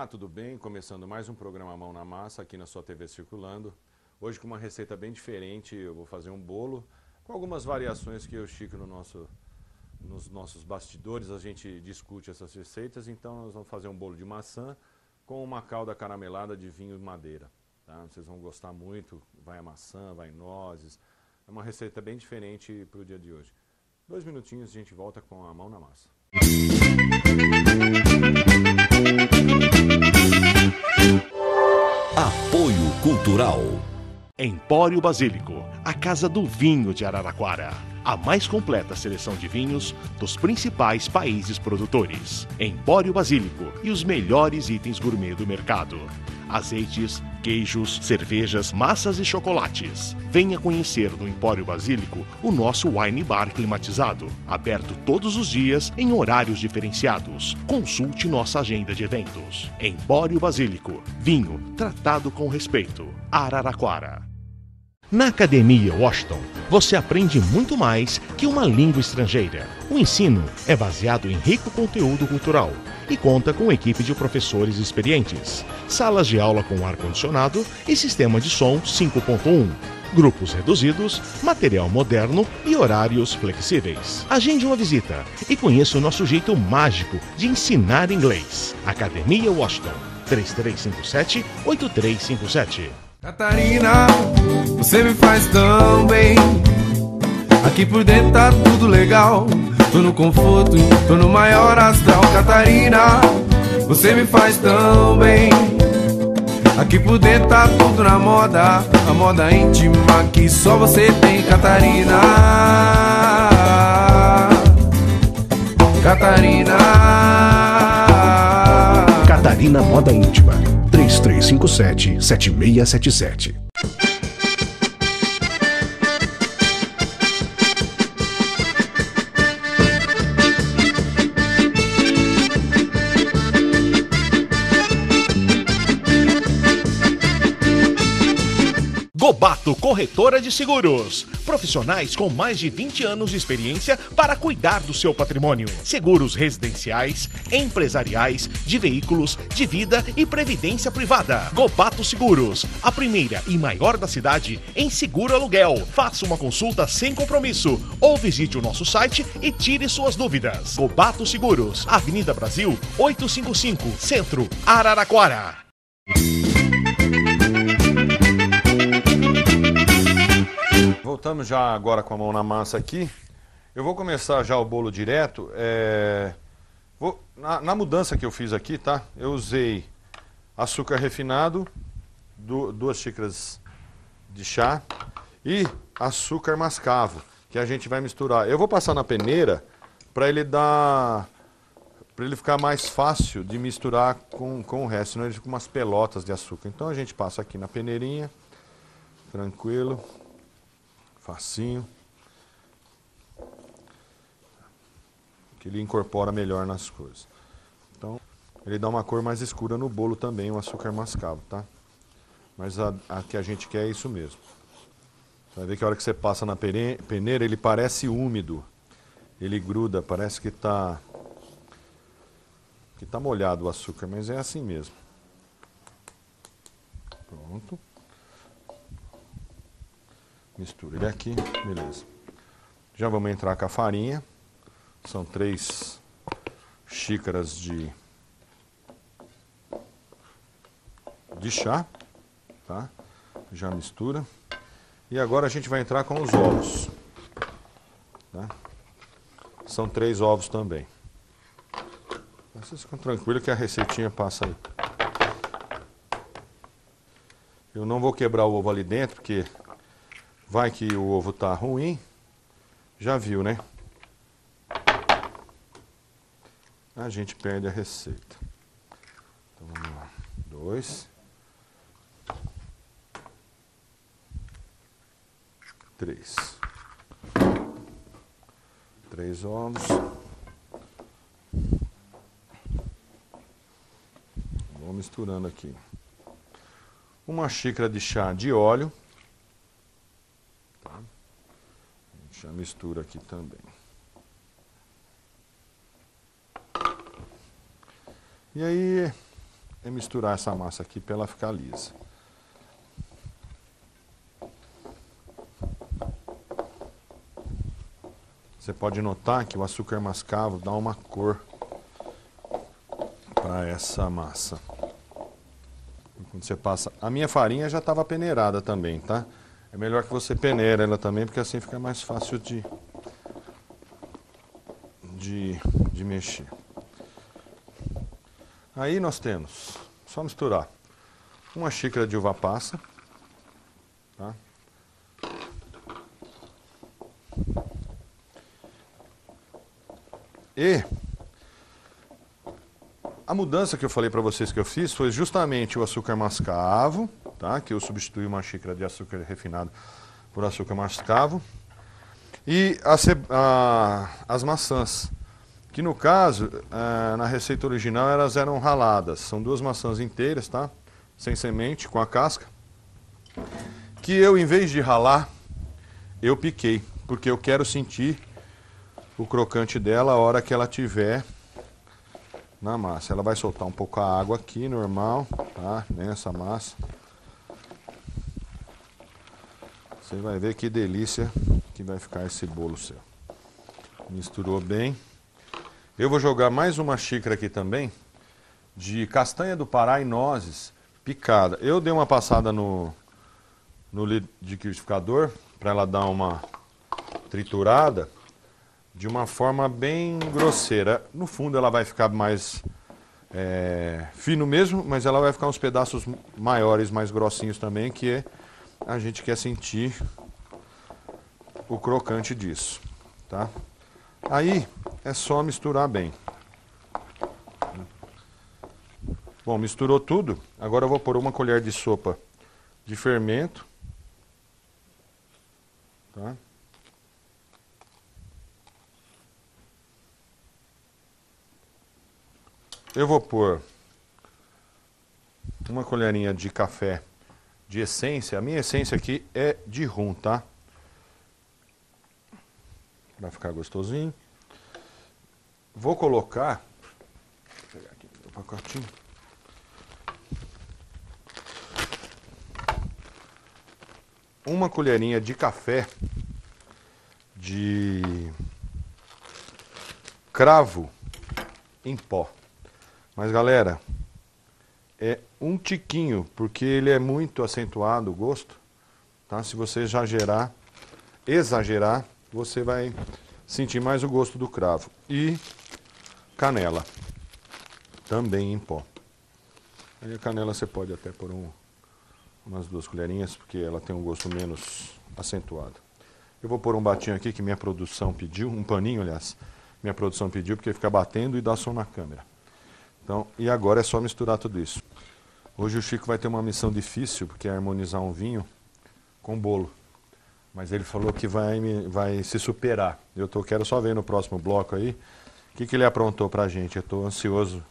tudo bem? Começando mais um programa Mão na Massa aqui na sua TV Circulando. Hoje com uma receita bem diferente, eu vou fazer um bolo com algumas variações que eu e o Chico nos nossos bastidores, a gente discute essas receitas. Então nós vamos fazer um bolo de maçã com uma calda caramelada de vinho madeira. Tá? Vocês vão gostar muito, vai a maçã, vai nozes. É uma receita bem diferente para o dia de hoje. 2 minutinhos, a gente volta com a Mão na Massa. Apoio Cultural. Empório Basílico, a casa do vinho de Araraquara. A mais completa seleção de vinhos dos principais países produtores. Empório Basílico e os melhores itens gourmet do mercado. Azeites, queijos, cervejas, massas e chocolates. Venha conhecer no Empório Basílico o nosso wine bar climatizado, aberto todos os dias em horários diferenciados. Consulte nossa agenda de eventos. Empório Basílico, vinho tratado com respeito. Araraquara. Na Academia Washington, você aprende muito mais que uma língua estrangeira. O ensino é baseado em rico conteúdo cultural e conta com equipe de professores experientes, salas de aula com ar-condicionado e sistema de som 5.1, grupos reduzidos, material moderno e horários flexíveis. Agende uma visita e conheça o nosso jeito mágico de ensinar inglês. Academia Washington, 3357-8357. Catarina, você me faz tão bem. Aqui por dentro tá tudo legal. Tô no conforto, tô no maior astral. Catarina, você me faz tão bem. Aqui por dentro tá tudo na moda. A moda íntima que só você tem, Catarina. Catarina. Catarina Moda Íntima, 3357-7677. Gobato Corretora de Seguros. Profissionais com mais de 20 anos de experiência para cuidar do seu patrimônio. Seguros residenciais, empresariais, de veículos, de vida e previdência privada. Gobato Seguros, a primeira e maior da cidade em seguro aluguel. Faça uma consulta sem compromisso ou visite o nosso site e tire suas dúvidas. Gobato Seguros, Avenida Brasil 855, Centro, Araraquara. Voltamos já agora com a mão na massa aqui. Eu vou começar já o bolo direto. Na mudança que eu fiz aqui, tá? Eu usei açúcar refinado, 2 xícaras de chá e açúcar mascavo, que a gente vai misturar. Eu vou passar na peneira para ele ficar mais fácil de misturar com o resto, senão ele fica umas pelotas de açúcar. Então a gente passa aqui na peneirinha, tranquilo. Facinho, que ele incorpora melhor nas coisas. Então, ele dá uma cor mais escura no bolo também, o açúcar mascavo, tá? Mas a que a gente quer é isso mesmo. Você vai ver que a hora que você passa na peneira, ele parece úmido. Ele gruda, parece que tá molhado o açúcar, mas é assim mesmo. Pronto. Mistura ele aqui, beleza. Já vamos entrar com a farinha. São 3 xícaras de chá, tá? Já mistura. E agora a gente vai entrar com os ovos, tá? São 3 ovos também. Vocês ficam tranquilos que a receitinha passa aí. Eu não vou quebrar o ovo ali dentro, porque vai que o ovo tá ruim, já viu, né? A gente perde a receita. Então vamos lá. 2. 3. 3 ovos. Vou misturando aqui. 1 xícara de chá de óleo. Já mistura aqui também. E aí, é misturar essa massa aqui para ela ficar lisa. Você pode notar que o açúcar mascavo dá uma cor para essa massa. Quando você passa... A minha farinha já estava peneirada também, tá? É melhor que você peneire ela também, porque assim fica mais fácil de mexer. Aí nós temos, só misturar, uma xícara de uva passa, tá? E a mudança que eu falei para vocês que eu fiz foi justamente o açúcar mascavo, tá? Que eu substituí uma xícara de açúcar refinado por açúcar mascavo. E as maçãs, que no caso, na receita original, elas eram raladas. São 2 maçãs inteiras, tá? Sem semente, com a casca. Que eu, em vez de ralar, eu piquei, porque eu quero sentir o crocante dela a hora que ela tiver na massa. Ela vai soltar um pouco a água aqui, normal, tá? Nessa massa. Você vai ver que delícia que vai ficar esse bolo seu. Misturou bem. Eu vou jogar mais uma xícara aqui também de castanha do Pará e nozes picada. Eu dei uma passada no liquidificador para ela dar uma triturada de uma forma bem grosseira. No fundo ela vai ficar mais fino mesmo, mas ela vai ficar uns pedaços maiores, mais grossinhos também, que a gente quer sentir o crocante disso, tá? Aí é só misturar bem. Bom, misturou tudo. Agora eu vou pôr uma colher de sopa de fermento, tá? Eu vou pôr uma colherinha de café de essência. A minha essência aqui é de rum, tá? Pra ficar gostosinho. Vou colocar... Vou pegar aqui o pacotinho. Uma colherinha de café de cravo em pó. Mas galera, é um tiquinho, porque ele é muito acentuado o gosto, tá? Se você exagerar, você vai sentir mais o gosto do cravo. E canela, também em pó. Aí a canela você pode até pôr umas 2 colherinhas, porque ela tem um gosto menos acentuado. Eu vou pôr um batinho aqui que minha produção pediu, um paninho, aliás, minha produção pediu, porque fica batendo e dá som na câmera. Então, e agora é só misturar tudo isso. Hoje o Chico vai ter uma missão difícil, porque é harmonizar um vinho com bolo. Mas ele falou que vai se superar. Quero só ver no próximo bloco aí o que ele aprontou pra gente. Eu estou ansioso,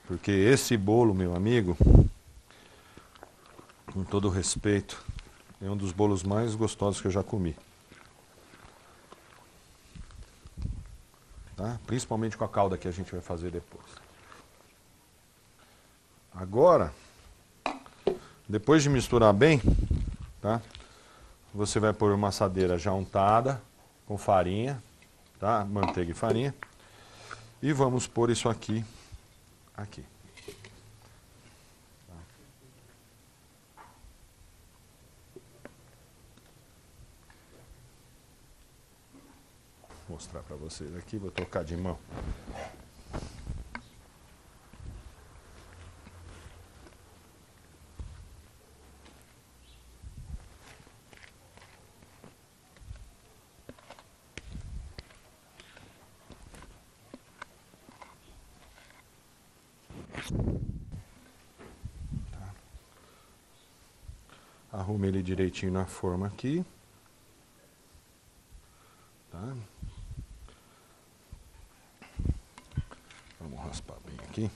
porque esse bolo, meu amigo, com todo respeito, é um dos bolos mais gostosos que eu já comi. Tá? Principalmente com a calda que a gente vai fazer depois. Agora, depois de misturar bem, tá? Você vai pôr uma assadeira já untada com farinha, tá? Manteiga e farinha. E vamos pôr isso aqui. Vou mostrar para vocês aqui, vou tocar de mão. Arrume ele direitinho na forma aqui. Tá? Vamos raspar bem aqui.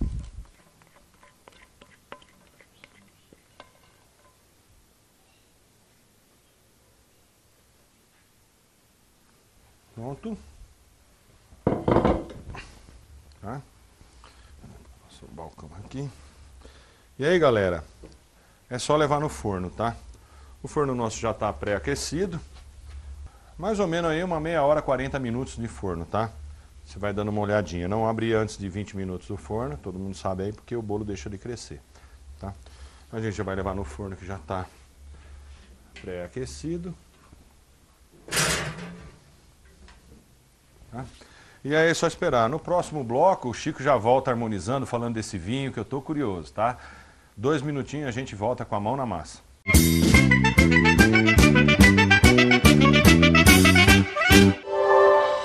Pronto. Tá? Passou o balcão aqui. E aí, galera, é só levar no forno, tá? O forno nosso já está pré-aquecido. Mais ou menos aí uma meia hora, 40 minutos de forno, tá? Você vai dando uma olhadinha. Não abre antes de 20 minutos do forno, todo mundo sabe aí, porque o bolo deixa de crescer, tá? A gente já vai levar no forno que já está pré-aquecido. Tá? E aí é só esperar. No próximo bloco, o Chico já volta harmonizando, falando desse vinho, que eu tô curioso, tá? 2 minutinhos a gente volta com a mão na massa.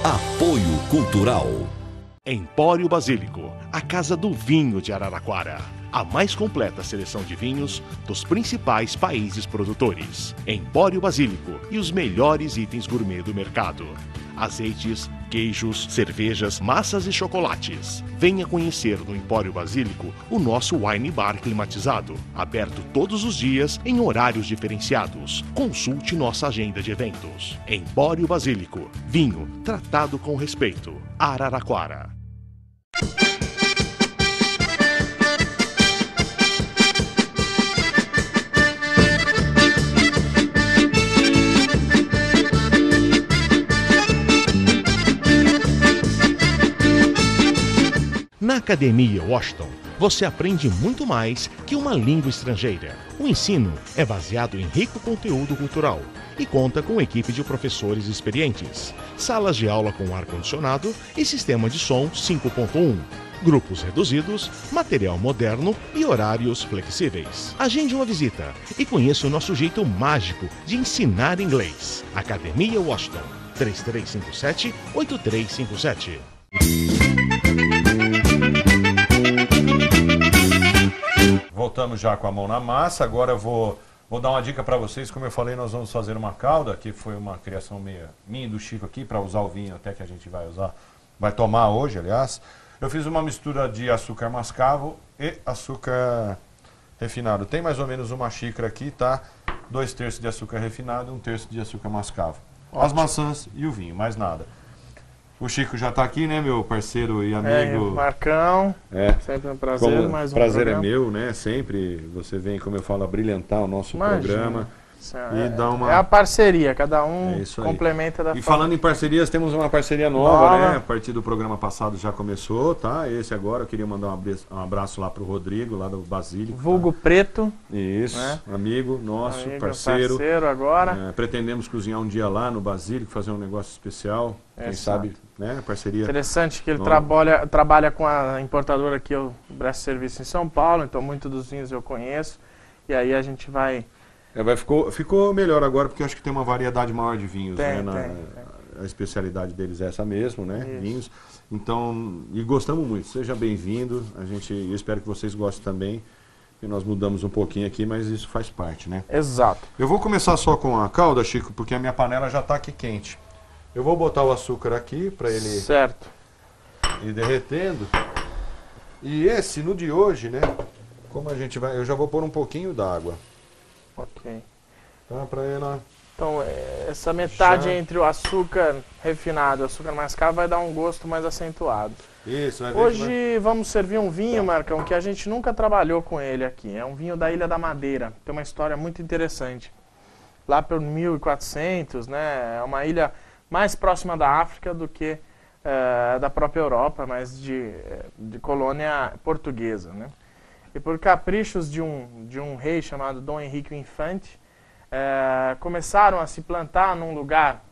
Apoio Cultural. Empório Basílico, a casa do vinho de Araraquara. A mais completa seleção de vinhos dos principais países produtores. Empório Basílico e os melhores itens gourmet do mercado. Azeites, queijos, cervejas, massas e chocolates. Venha conhecer no Empório Basílico o nosso wine bar climatizado, aberto todos os dias em horários diferenciados. Consulte nossa agenda de eventos. Empório Basílico, vinho tratado com respeito. Araraquara. Na Academia Washington, você aprende muito mais que uma língua estrangeira. O ensino é baseado em rico conteúdo cultural e conta com equipe de professores experientes, salas de aula com ar-condicionado e sistema de som 5.1, grupos reduzidos, material moderno e horários flexíveis. Agende uma visita e conheça o nosso jeito mágico de ensinar inglês. Academia Washington, 3357-8357. Voltamos já com a mão na massa. Agora eu vou dar uma dica para vocês. Como eu falei, nós vamos fazer uma calda, que foi uma criação minha e do Chico aqui, para usar o vinho até que a gente vai usar, vai tomar hoje, aliás. Eu fiz uma mistura de açúcar mascavo e açúcar refinado. Tem mais ou menos uma xícara aqui, tá? 2/3 de açúcar refinado e 1/3 de açúcar mascavo. Ótimo. As maçãs e o vinho, mais nada. O Chico já está aqui, né, meu parceiro e amigo. Marcão. Sempre um prazer, mais um prazer programa. é meu, né? Sempre você vem, como eu falo, a brilhantar o nosso programa. E dá uma... É a parceria, cada um complementa da forma. E falando em parcerias, temos uma parceria nova, né? A partir do programa passado já começou, tá? Esse agora, eu queria mandar um abraço lá pro Rodrigo, lá do Basílico. Vulgo tá? Preto. Isso, né? Amigo nosso, amigo, parceiro. Agora. Pretendemos cozinhar um dia lá no Basílico, fazer um negócio especial. Quem sabe, né? Parceria. Interessante que ele trabalha com a importadora aqui, o Brest Serviço em São Paulo, então muitos dos vinhos eu conheço. E aí a gente vai... Ficou melhor agora, porque eu acho que tem uma variedade maior de vinhos, tem. A especialidade deles é essa mesmo, né? Isso. Vinhos. Então, e gostamos muito. Seja bem-vindo. Eu espero que vocês gostem também. E nós mudamos um pouquinho aqui, mas isso faz parte, né? Exato. Eu vou começar só com a calda, Chico, porque a minha panela já está aqui quente. Eu vou botar o açúcar aqui para ele ir derretendo. E esse, no de hoje, né? Como a gente vai... Eu já vou pôr um pouquinho d'água. Ok. Tá, para ela... Então, essa metade entre o açúcar refinado e o açúcar mascavo vai dar um gosto mais acentuado. Isso, vai ver. Hoje vamos servir um vinho, Marcão, que a gente nunca trabalhou com ele aqui. É um vinho da Ilha da Madeira. Tem uma história muito interessante. Lá por 1400, né? É uma ilha mais próxima da África do que da própria Europa, mas de colônia portuguesa, né? E por caprichos de um rei chamado Dom Henrique o Infante, começaram a se plantar num lugar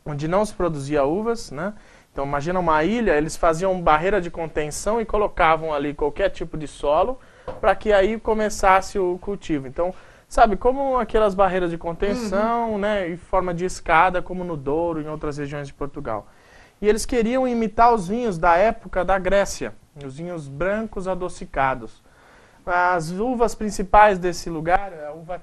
onde não se produzia uvas, né? Então imagina uma ilha, eles faziam barreira de contenção e colocavam ali qualquer tipo de solo para que aí começasse o cultivo. Então, sabe, como aquelas barreiras de contenção, né, em forma de escada, como no Douro e em outras regiões de Portugal. E eles queriam imitar os vinhos da época da Grécia, os vinhos brancos adocicados. As uvas principais desse lugar, a uva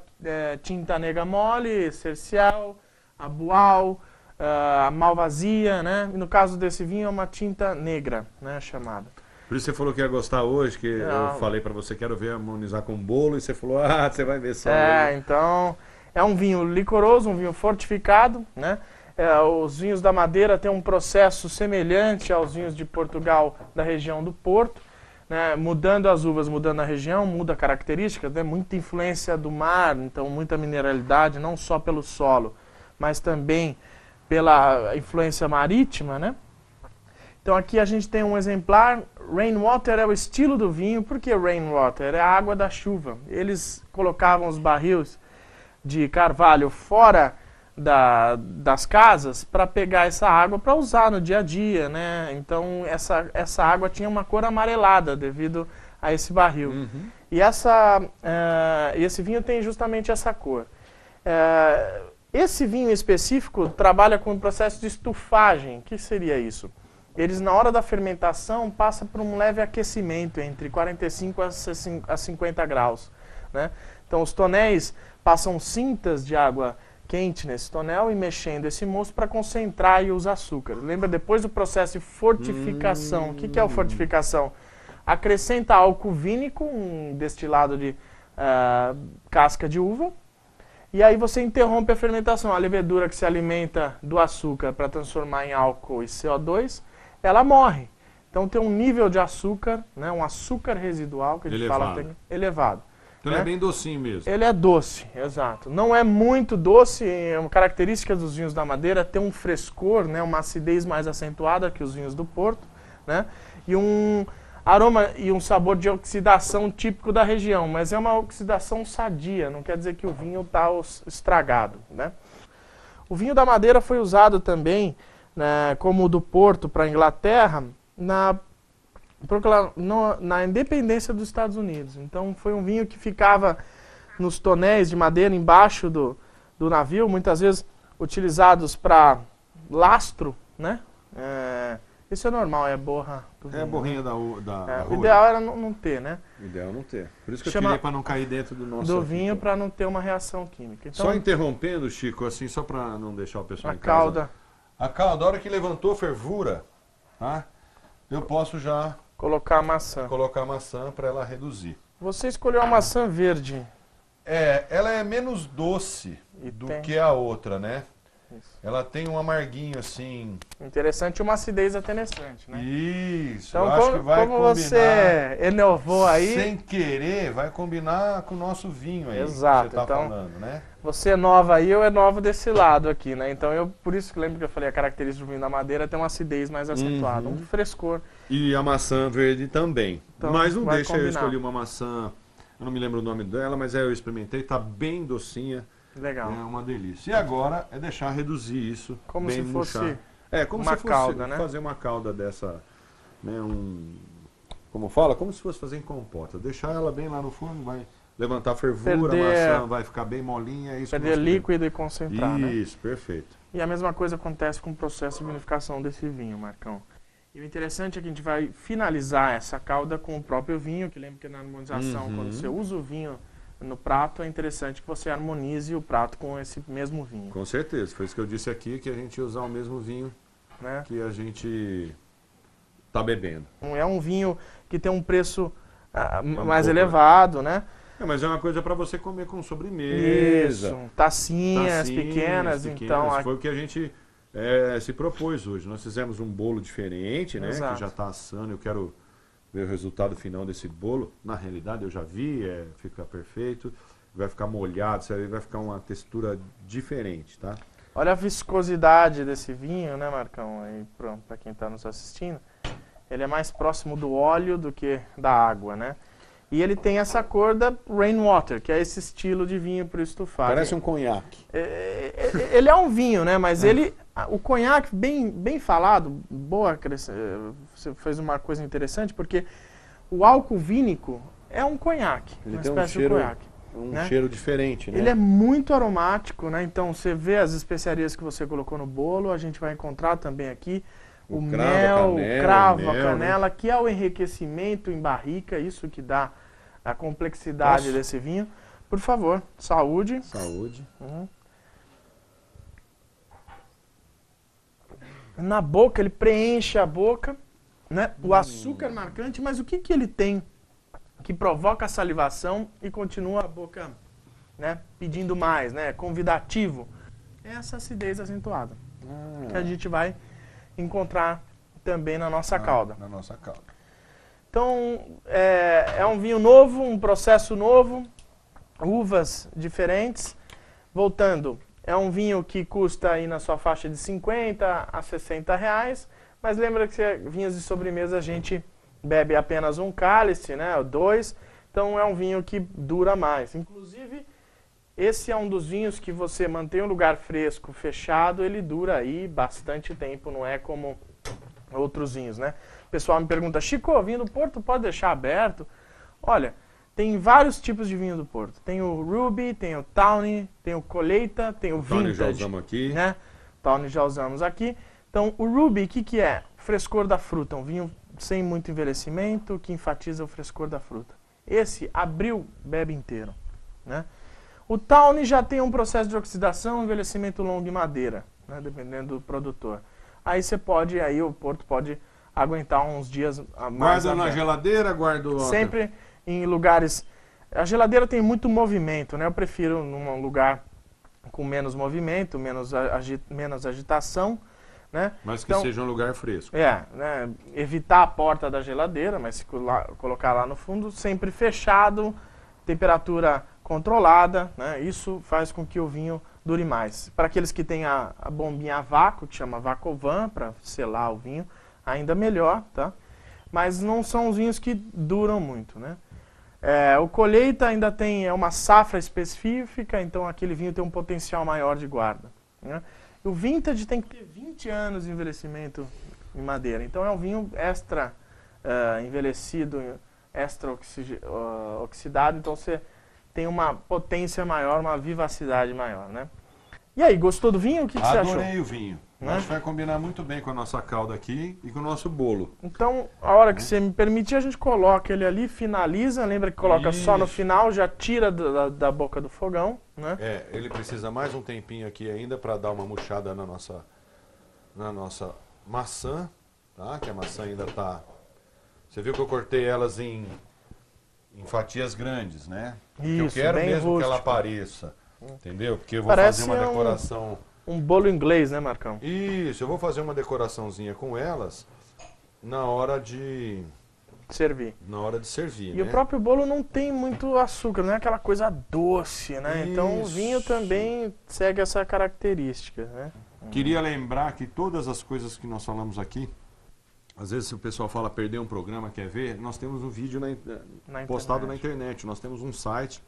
tinta negra mole, cercial, a bual, a malvasia, né? E no caso desse vinho é uma tinta negra, né, chamada. Por isso você falou que ia gostar hoje, que eu falei para você, quero ver harmonizar com bolo, e você falou, você vai ver só. Então, é um vinho licoroso, um vinho fortificado, né? Os vinhos da Madeira têm um processo semelhante aos vinhos de Portugal da região do Porto, né, mudando as uvas, mudando a região, muda a característica, né, muita influência do mar, então muita mineralidade, não só pelo solo, mas também pela influência marítima, né? Então aqui a gente tem um exemplar, rainwater é o estilo do vinho. Por que rainwater? É a água da chuva. Eles colocavam os barris de carvalho fora das casas para pegar essa água para usar no dia a dia, né? Então essa água tinha uma cor amarelada devido a esse barril. E esse vinho tem justamente essa cor. Esse vinho específico trabalha com o processo de estufagem. O que seria isso? Eles, na hora da fermentação, passam por um leve aquecimento, entre 45 a 50 graus. Né? Então, os tonéis passam cintas de água quente nesse tonel e mexendo esse mosto para concentrar os açúcares. Lembra, depois do processo de fortificação. O que é a fortificação? Acrescenta álcool vínico, um destilado de casca de uva, e aí você interrompe a fermentação. A levedura que se alimenta do açúcar para transformar em álcool e CO2, ela morre. Então tem um nível de açúcar, né, um açúcar residual, que a gente fala elevado. Então ele é bem docinho mesmo. Ele é doce, exato. Não é muito doce, é uma característica dos vinhos da Madeira, ter um frescor, né, uma acidez mais acentuada que os vinhos do Porto, né, e um aroma e um sabor de oxidação típico da região, mas é uma oxidação sadia, não quer dizer que o vinho está estragado, né. O vinho da Madeira foi usado também, né, como o do Porto para a Inglaterra, na independência dos Estados Unidos. Então foi um vinho que ficava nos tonéis de madeira embaixo do navio, muitas vezes utilizados para lastro, né? Isso é normal, é a borra do vinho. É a borrinha, né? da O ideal era não ter, né? O ideal é não ter. Por isso que eu tirei para não cair dentro do nosso... Do vinho, para não ter uma reação química. Então, só interrompendo, Chico, assim, só para não deixar o pessoal em casa. Cauda. A calda, a hora que levantou fervura, tá? Eu posso já... Colocar a maçã. Colocar a maçã para ela reduzir. Você escolheu a maçã verde. Ela é menos doce do que a outra, né? Isso. Ela tem um amarguinho assim. Interessante, uma acidez atenescente, né? Isso. Então, eu acho que vai como combinar, você inovou aí. Sem querer, vai combinar com o nosso vinho aí. Exato. Que você tá então, falando, né? Você é nova aí, eu é novo desse lado aqui, né? Então, por isso que lembro que eu falei, a característica do vinho da Madeira tem uma acidez mais acentuada, um frescor. E a maçã verde também. Então, mas não deixa, combinar. Eu escolhi uma maçã, eu não me lembro o nome dela, mas eu experimentei, tá bem docinha. Legal. É uma delícia. E agora é deixar reduzir isso. Como bem se fosse como uma se fosse calda, né? Fazer uma calda dessa, né, como fala? Como se fosse fazer em compota. Deixar ela bem lá no forno, vai levantar a fervura, a maçã vai ficar bem molinha. Isso perder líquido e concentrar, Isso, né? Perfeito. E a mesma coisa acontece com o processo de vinificação desse vinho, Marcão. E o interessante é que a gente vai finalizar essa calda com o próprio vinho, que lembra que na harmonização, quando você usa o vinho no prato, é interessante que você harmonize o prato com esse mesmo vinho. Com certeza, foi isso que eu disse aqui, que a gente ia usar o mesmo vinho, né, que a gente está bebendo. É um vinho que tem um preço mais elevado, né? Mas é uma coisa para você comer com sobremesa. Isso, tacinhas pequenas, então... Foi o que a gente se propôs hoje. Nós fizemos um bolo diferente, né? Exato. Que já está assando, eu quero ver o resultado final desse bolo. Na realidade eu já vi, fica perfeito, vai ficar molhado, vai ficar uma textura diferente, tá? Olha a viscosidade desse vinho, né, Marcão? Aí, para quem está nos assistindo, ele é mais próximo do óleo do que da água, né? E ele tem essa cor da rainwater, que é esse estilo de vinho para estufar. Parece um conhaque. Ele é um vinho, né? Mas o conhaque, bem falado, você fez uma coisa interessante, porque o álcool vínico é um conhaque, uma espécie de conhaque. Cheiro diferente, né? Ele é muito aromático, né? Então você vê as especiarias que você colocou no bolo, a gente vai encontrar também aqui o mel, o cravo, a canela, né? Que é o enriquecimento em barrica, isso que dá a complexidade desse vinho. Por favor, saúde. Saúde. Na boca, ele preenche a boca, né? O açúcar marcante, mas o que ele tem que provoca a salivação e continua a boca, né, pedindo mais, né? Convidativo. É essa acidez acentuada que a gente vai encontrar também na nossa calda. Na nossa calda. Então, é um vinho novo, um processo novo, uvas diferentes. Voltando, é um vinho que custa aí na sua faixa de 50 a 60 reais, mas lembra que vinhos de sobremesa a gente bebe apenas um cálice, né, ou 2, então é um vinho que dura mais. Inclusive, esse é um dos vinhos que você mantém um lugar fresco, fechado, ele dura aí bastante tempo, não é como outros vinhos, né? O pessoal me pergunta, Chico, vinho do Porto pode deixar aberto? Olha, tem vários tipos de vinho do Porto. Tem o Ruby, tem o Tawny, tem o Colheita, tem o Vintage. Tawny já usamos aqui. Né? Tawny já usamos aqui. Então, o Ruby, o que é? Frescor da fruta, um vinho sem muito envelhecimento, que enfatiza o frescor da fruta. Esse, abriu, bebe inteiro, né? O Tawny já tem um processo de oxidação, envelhecimento longo em madeira, né? Dependendo do produtor. Aí você pode, aí o Porto pode aguentar uns dias a mais. Guarda na geladeira, guarda... Sempre em lugares... A geladeira tem muito movimento, né? Eu prefiro num lugar com menos movimento, menos agitação, né? Mas que então, seja um lugar fresco. Né? Evitar a porta da geladeira, mas se colocar lá no fundo, sempre fechado, temperatura controlada, né? Isso faz com que o vinho dure mais. Para aqueles que têm a bombinha a vácuo, que chama Vacovan, para selar o vinho, ainda melhor, tá? Mas não são os vinhos que duram muito, né? O Colheita ainda tem uma safra específica, então aquele vinho tem um potencial maior de guarda, né? O Vintage tem que ter 20 anos de envelhecimento em madeira, então é um vinho extra envelhecido, extra oxidado, então você tem uma potência maior, uma vivacidade maior, né? E aí, gostou do vinho? O que você achou? Adorei o vinho. Acho que vai combinar muito bem com a nossa calda aqui e com o nosso bolo. Então, a hora que você me permitir, a gente coloca ele ali, finaliza. Lembra que coloca só no final, já tira da boca do fogão, né? Ele precisa mais um tempinho aqui ainda para dar uma murchada na nossa maçã, tá? Que a maçã ainda tá... Você viu que eu cortei elas em fatias grandes, né? Isso, eu quero bem mesmo rústico. que ela apareça, entendeu? Porque eu vou Parece fazer uma decoração... Um bolo inglês, né, Marcão? Isso, eu vou fazer uma decoraçãozinha com elas na hora de servir. E né? O próprio bolo não tem muito açúcar, não é aquela coisa doce, né? Isso. Então o vinho também segue essa característica, né? Queria lembrar que todas as coisas que nós falamos aqui, às vezes o pessoal fala perder um programa, quer ver, nós temos um vídeo postado na internet, nós temos um site,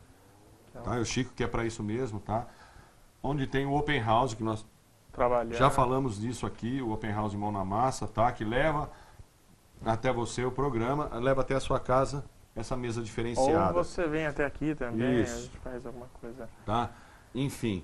tá? O Chico que é para isso mesmo, tá? Onde tem o Open House, que nós já falamos disso aqui, o Open House Mão na Massa, tá? Que leva até você o programa, leva até a sua casa essa mesa diferenciada. Ou você vem até aqui também, Isso. a gente faz alguma coisa. Tá? Enfim,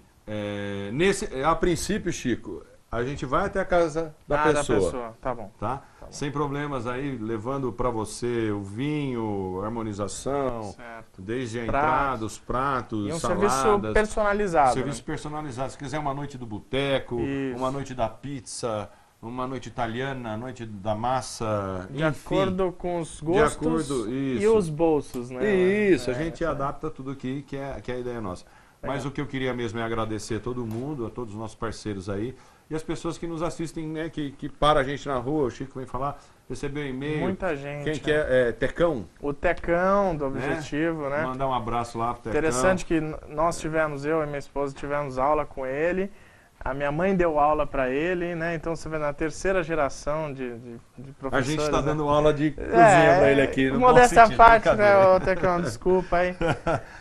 a princípio, Chico, a gente vai até a casa da pessoa. Tá bom. Tá? Sem problemas aí, levando para você o vinho, harmonização, Certo. desde a entrada, os pratos, e um saladas. serviço personalizado. Serviço né? personalizado. Se quiser uma noite do boteco, uma noite da pizza, uma noite italiana, a noite da massa, De enfim. acordo com os gostos e os bolsos, né? Isso, a gente adapta tudo aqui, que é a ideia nossa. Mas o que eu queria mesmo é agradecer a todo mundo, a todos os nossos parceiros aí, e as pessoas que nos assistem, né, que para a gente na rua, o Chico vem falar, recebeu um e-mail. Muita gente. Quem que é? Tecão? O Tecão do Objetivo, né? Mandar um abraço lá pro Tecão. Interessante que nós eu e minha esposa tivemos aula com ele. A minha mãe deu aula para ele, né? Então você vê na terceira geração de professores. A gente está né? dando aula de cozinha para ele aqui. Modéstia à parte, né, Tecão? Desculpa aí.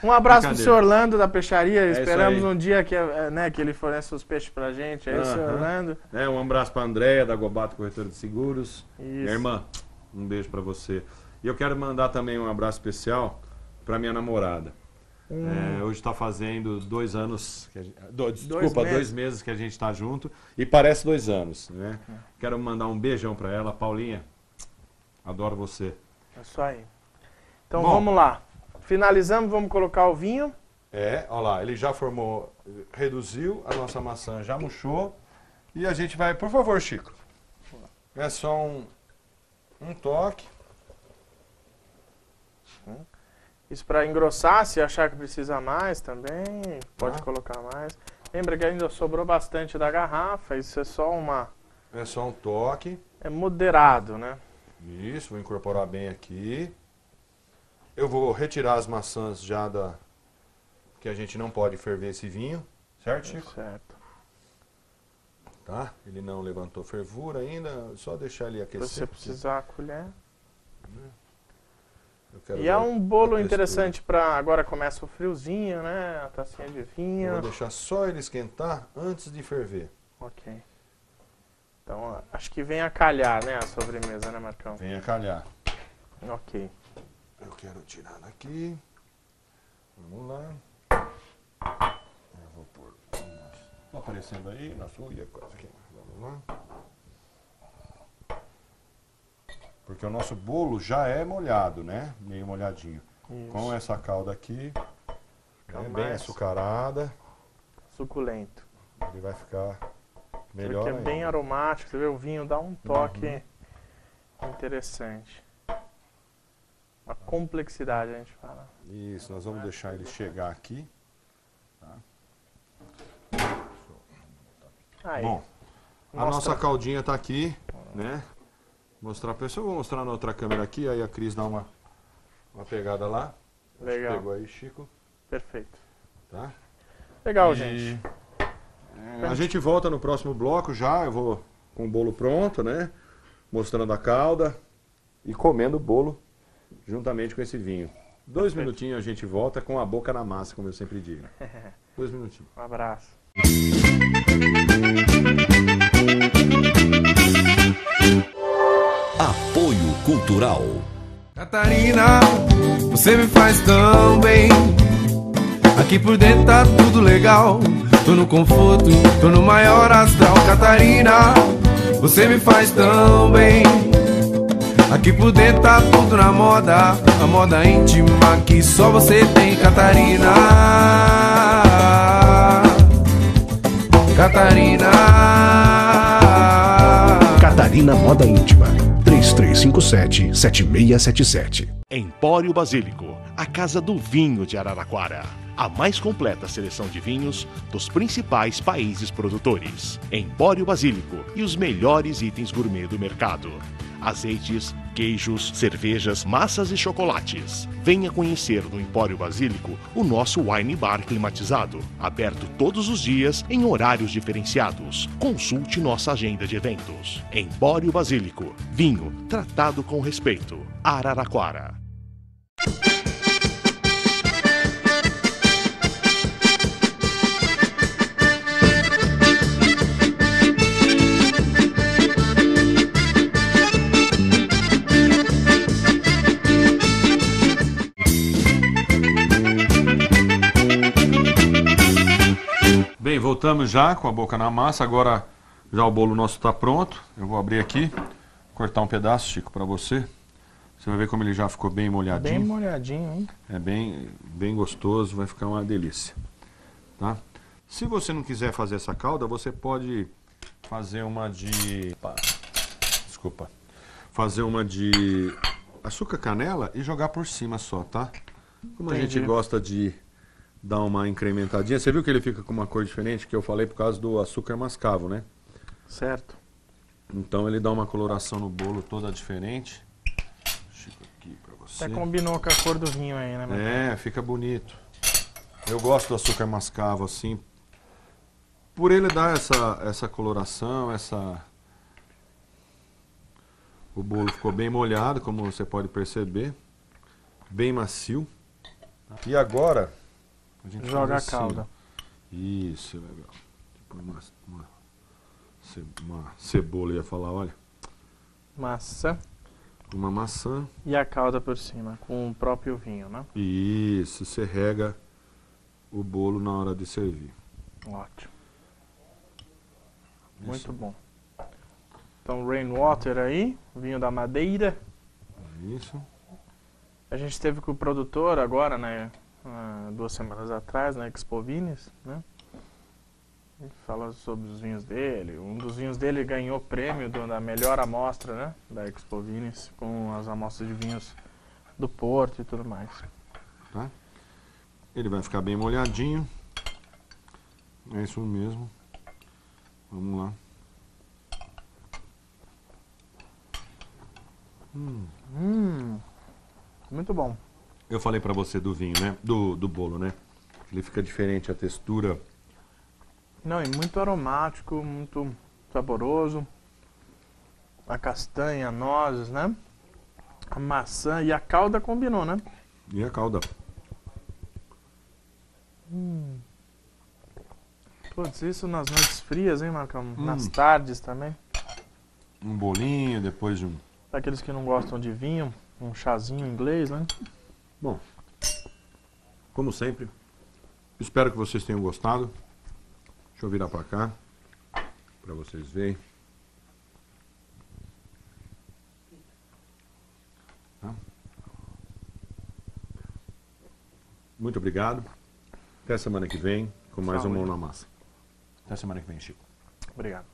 Um abraço pro senhor Orlando da Peixaria. Esperamos um dia que ele forneça os peixes pra gente. É isso, senhor Orlando. Um abraço pra Andréia, da Gobato Corretora de Seguros. Isso. Minha irmã, um beijo para você. E eu quero mandar também um abraço especial para minha namorada. Hoje está fazendo 2 anos, 2 meses que a gente está junto e parece 2 anos, né? Quero mandar um beijão para ela, Paulinha, adoro você. É isso aí. Então vamos lá, finalizamos, vamos colocar o vinho. Olha lá, ele já formou, reduziu, a nossa maçã já murchou e a gente vai, por favor, Chico, é só um toque. Isso para engrossar, se achar que precisa mais também, pode colocar mais. Lembra que ainda sobrou bastante da garrafa, isso é só É só um toque. É moderado, né? Isso, vou incorporar bem aqui. Eu vou retirar as maçãs já da... que a gente não pode ferver esse vinho, certo, Chico? Certo. Tá? Ele não levantou fervura ainda, só deixar ele aquecer. Se você precisar a colher. Eu quero E é ver um a bolo textura. interessante para agora começa o friozinho, né? A tacinha de Eu vinho. vou deixar só ele esquentar antes de ferver. Ok. Então, ó, acho que vem a calhar, né? A sobremesa, né, Marcão? Venha calhar. Ok. Eu quero tirar daqui. Vamos lá. Eu vou pôr. Tá aparecendo aí? Nossa, ui, quase aqui. Vamos lá. Porque o nosso bolo já é molhado, né? Meio molhadinho. Isso. Com essa calda aqui, Fica bem mais açucarada, suculento. ele vai ficar melhor Porque é bem ainda. aromático, você vê, o vinho dá um toque interessante. Uma complexidade, a gente fala. Isso, nós vamos deixar ele chegar aqui. Aí, Bom, a mostra. nossa caldinha tá aqui, né? Mostrar pra pessoa, eu vou mostrar na outra câmera aqui, aí a Cris dá uma pegada lá. Acho que Legal. pegou aí, Chico, Perfeito. tá? Legal, E, gente. a gente volta no próximo bloco já, eu vou com o bolo pronto, né? Mostrando a calda e comendo o bolo juntamente com esse vinho. 2 minutinhos a gente volta com a boca na massa, como eu sempre digo. 2 minutinhos. Um abraço. Apoio Cultural. Catarina, você me faz tão bem. Aqui por dentro tá tudo legal. Tô no conforto, tô no maior astral. Catarina, você me faz tão bem. Aqui por dentro tá tudo na moda. A moda íntima que só você tem, Catarina. Catarina. Catarina Moda Íntima. 3357-7677. Empório Basílico, a casa do vinho de Araraquara. A mais completa seleção de vinhos dos principais países produtores. Empório Basílico e os melhores itens gourmet do mercado. Azeites, queijos, cervejas, massas e chocolates. Venha conhecer no Empório Basílico o nosso wine bar climatizado, aberto todos os dias em horários diferenciados. Consulte nossa agenda de eventos. Empório Basílico, vinho tratado com respeito. Araraquara. Bem, voltamos já com a boca na massa. Agora já o bolo nosso está pronto. Eu vou abrir aqui, cortar um pedaço, Chico, para você. Você vai ver como ele já ficou bem molhadinho. Bem molhadinho, hein? É bem gostoso, vai ficar uma delícia. Tá? Se você não quiser fazer essa calda, você pode fazer uma de... Desculpa. Fazer uma de açúcar canela e jogar por cima só, tá? Como a gente gosta de dar uma incrementadinha. Você viu que ele fica com uma cor diferente, que eu falei por causa do açúcar mascavo, né? Certo. Então ele dá uma coloração no bolo toda diferente. Chico aqui pra você. Até combinou com a cor do vinho aí, né, Marcão? É, fica bonito. Eu gosto do açúcar mascavo assim, por ele dar essa coloração, O bolo ficou bem molhado, como você pode perceber. Bem macio. E agora a gente Joga a faz assim, calda. ó. Isso, legal. Tipo uma cebola, eu ia falar, olha. Massa. Uma maçã. E a calda por cima, com o próprio vinho, né? Isso, você rega o bolo na hora de servir. Ótimo. Isso. Muito bom. Então, Rainwater aí, vinho da Madeira. Isso. A gente esteve com o produtor agora, né? 2 semanas atrás, na Expo Vines, né? Ele fala sobre os vinhos dele. Um dos vinhos dele ganhou prêmio da melhor amostra, né? Da Expo Vines, com as amostras de vinhos do Porto e tudo mais. Tá? Ele vai ficar bem molhadinho. É isso mesmo. Vamos lá. Muito bom. Eu falei pra você do vinho, né? Do bolo, né? Ele fica diferente, a textura. Não, e muito aromático, muito saboroso. A castanha, nozes, né? A maçã e a calda combinou, né? E a calda. Putz, isso nas noites frias, hein, Marcão? Nas tardes também. Um bolinho, depois de um... Daqueles que não gostam de vinho, um chazinho inglês, né? Bom, como sempre, espero que vocês tenham gostado. Deixa eu virar pra cá, pra vocês verem. Tá? Muito obrigado. Até semana que vem, com mais um Mão na Massa. Até semana que vem, Chico. Obrigado.